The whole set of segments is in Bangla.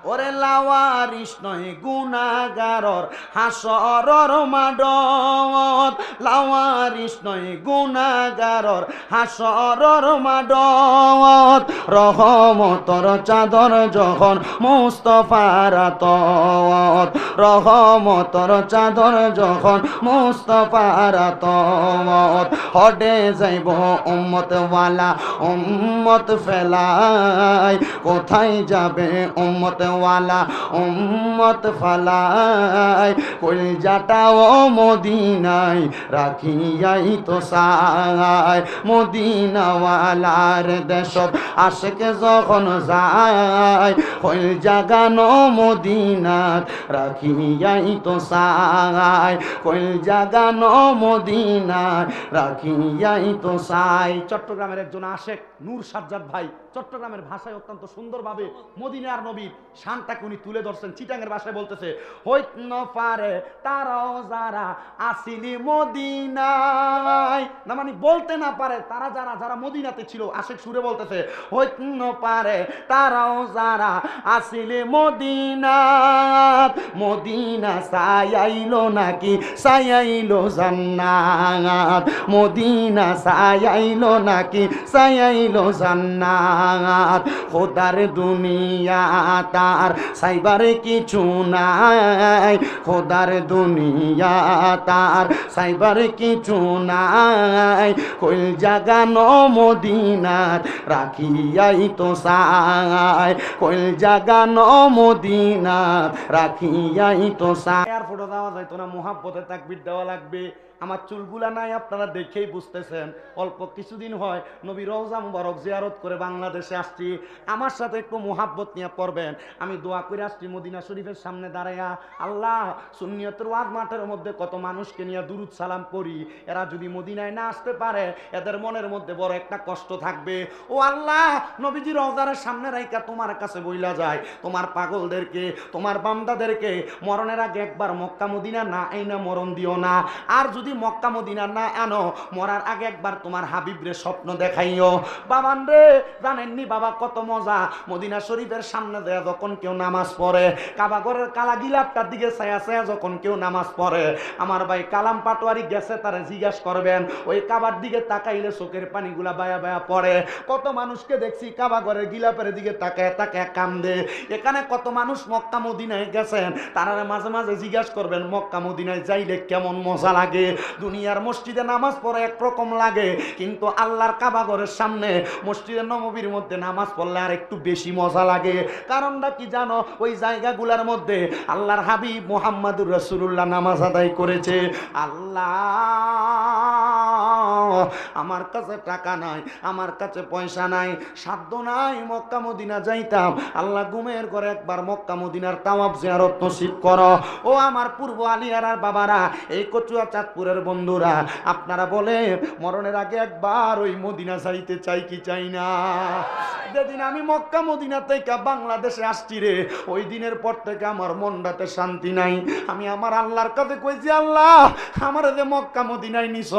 ওরে লাওয়ারিস নয় গুনাহগারর হাসরর মাডত, লাওয়ারিস নয় গুনাহগারর হাসরর মাডত। রহমতর চাদর যখন মুস্তাফার আতত, রহমতর চাদর যখন মুস্তাফার আতত। হডে যাইব উম্মত ওয়ালা উম্মত ফেলাই, কোথায় যাবে উম্মত ওয়ালা উম্মত ফালাই। কলিজাটাও মদিনায় রাখিয়াই তো সাই, মদিনাওয়ালার দেশত আশেক যখন যায়, কলিজা গানো মদিনাত রাখিয়াই তো সাই, কলিজা গানো মদিনাত রাখিয়াই তো সাই। চট্টগ্রামের একজন আশেক নূর সাজ্জাদ ভাই চট্টগ্রামের ভাষায় অত্যন্ত সুন্দরভাবে মদিনার নবীর শানটাকে উনি তুলে ধরছেন। চিটাঙ্গের ভাষায় বলতেছে, হইত ন পারে তারাও যারা আসিলি মদিনায়, না মানে বলতে না পারে তারা যারা যারা মদিনাতে ছিল। আশেক সুরে বলতেছে, হইত ন পারে তারাও যারা আসিলি মদিনাত, মদিনা সায়াইলো নাকি সায়াইলো জান্নাত, মদিনা সায়াইলো নাকি সায়াইলো জান্নাত। খোদার দুনিয়া তার সাইবারে কিছু নাই, খোদার দুনিয়া তার সাইবারে কিছু নাই। কইল জাগানো মদিনাত রাখিয়াই তো সাই, কইল জাগানো মদিনাত রাখিয়াই তো সাই। আর ফটো দেওয়া যাইতো না, মুহাব্বতে তাকবীর দেওয়া লাগবে। আমার চুলগুলা নাই আপনারা দেখেই বুঝতেছেন। অল্প কিছুদিন হয় নবী রওজা মুবারক জিয়ারত করে বাংলাদেশে আসছি। আমার সাথে একটু মুহাব্বত নিয়ে পড়বেন। আমি দোয়া করে আসছি মদিনা শরীফের সামনে দাঁড়াইয়া, আল্লাহ সুন্নিয়তের ওয়াজ মাঠের মধ্যে কত মানুষকে নিয়ে দুরুদ সালাম করি, এরা যদি মদিনায় না আসতে পারে এদের মনের মধ্যে বড় একটা কষ্ট থাকবে। ও আল্লাহ, নবীজি রওজার সামনে রাইকা তোমার কাছে বইলা যায়, তোমার পাগলদেরকে তোমার বান্দাদেরকে মরণের আগে একবার মক্কা মদিনা না আইনা মরণ দিও না। আর যদি মক্কা মদিনা না আনো, মরার আগে একবার তোমার হাবিবরে স্বপ্ন দেখাইও। বাবান রে, জানেননি বাবা কত মজা, মদিনা শরীফের সামনে দেয়া যখন কেউ নামাজ পড়ে, কাবা ঘরের কালা গিলাপটার দিকে ছায়া ছায়া যখন কেউ নামাজ পড়ে, আমার ভাই কালাম পাটোয়ারি গেছে তারা জিজ্ঞাস করবেন, ওই কাবার দিকে তাকাইলে চোখের পানিগুলা বায়া বায়া পড়ে। কত মানুষকে দেখছি কাবা ঘরের গিলাপের দিকে তাকায় তাকায় কান্দে। এখানে কত মানুষ মক্কা মদিনায় গেছেন, তারা মাঝে মাঝে জিজ্ঞাস করবেন মক্কা মদিনায় যাইলে কেমন মজা লাগে। দুনিয়ার মসজিদে নামাজ পড়ে একরকম লাগে, কিন্তু আল্লাহর কাবা ঘরের সামনে মসজিদে নববীর মধ্যে নামাজ পড়লে আর একটু বেশি মজা লাগে। কারণটা কি জানো? ওই জায়গাগুলোর মধ্যে আল্লাহর হাবিব মুহাম্মাদুর রাসূলুল্লাহ নামাজ আদায় করেছে। আল্লাহ, আমার কাছে টাকা নাই, আমার কাছে পয়সা নাই, সাধ্য নাই মক্কা মদিনা যাইতাম। আল্লাহ ঘুমের ঘরে একবার মক্কা মদিনার তাওয়াফ জিয়ারত নসিব করো। ও আমার পূর্ব আলিয়ারার বাবারা, এই কচুয়া চাঁদপুরের বন্ধুরা, আপনারা বলে মরণের আগে একবার ওই মদিনা যাইতে চাই কি চাই না? যেদিন আমি মক্কা মদিনা থেকে বাংলাদেশে আসছি রে, ওই দিনের পর থেকে আমার মনটাতে শান্তি নাই। আমি আমার আল্লাহর কাছে কইছি, আল্লাহ আমার যে মক্কা মদিনায় নিছ,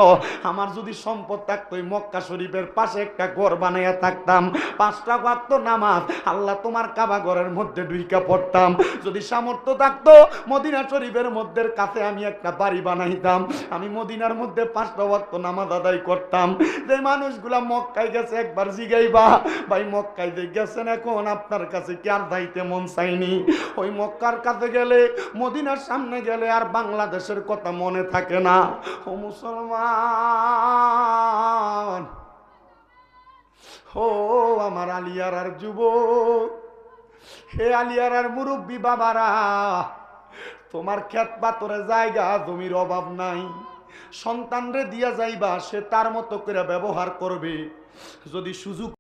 আমার যদি সম্পদ থাকতো ওই মক্কা শরীফের পাশে একটা ঘর বানাইয়া থাকতাম, 5টা ওয়াক্ত নামাজ আল্লাহ তোমার কাবা ঘরের মধ্যে ঢুইকা পড়তাম। যদি সামর্থ্য থাকতো মদিনা শরীফের মধ্যে কাছে আমি একটা বাড়ি বানাইতাম, আমি মদিনার মধ্যে 5টা ওয়াক্ত নামাজ আদায় করতাম। যে মানুষগুলা মক্কায় গেছে একবার জিগাইবা, ভাই মক্কায় যে গেছেন এখন আপনার কাছে কি আর যাইতে মন চাইনি? ওই মক্কার কাছে গেলে মদিনার সামনে গেলে আর বাংলাদেশের কথা মনে থাকে না। ও মুসলমান, ও আমার আলিয়ারার যুবক, হে আলিয়ারার মুরব্বী বাবারা, তোমার ক্ষেত পাথরে জায়গা জমির অভাব নাই, সন্তানরে দিয়া যাইবা, সে তার মতো করে ব্যবহার করবে। যদি সুযোগ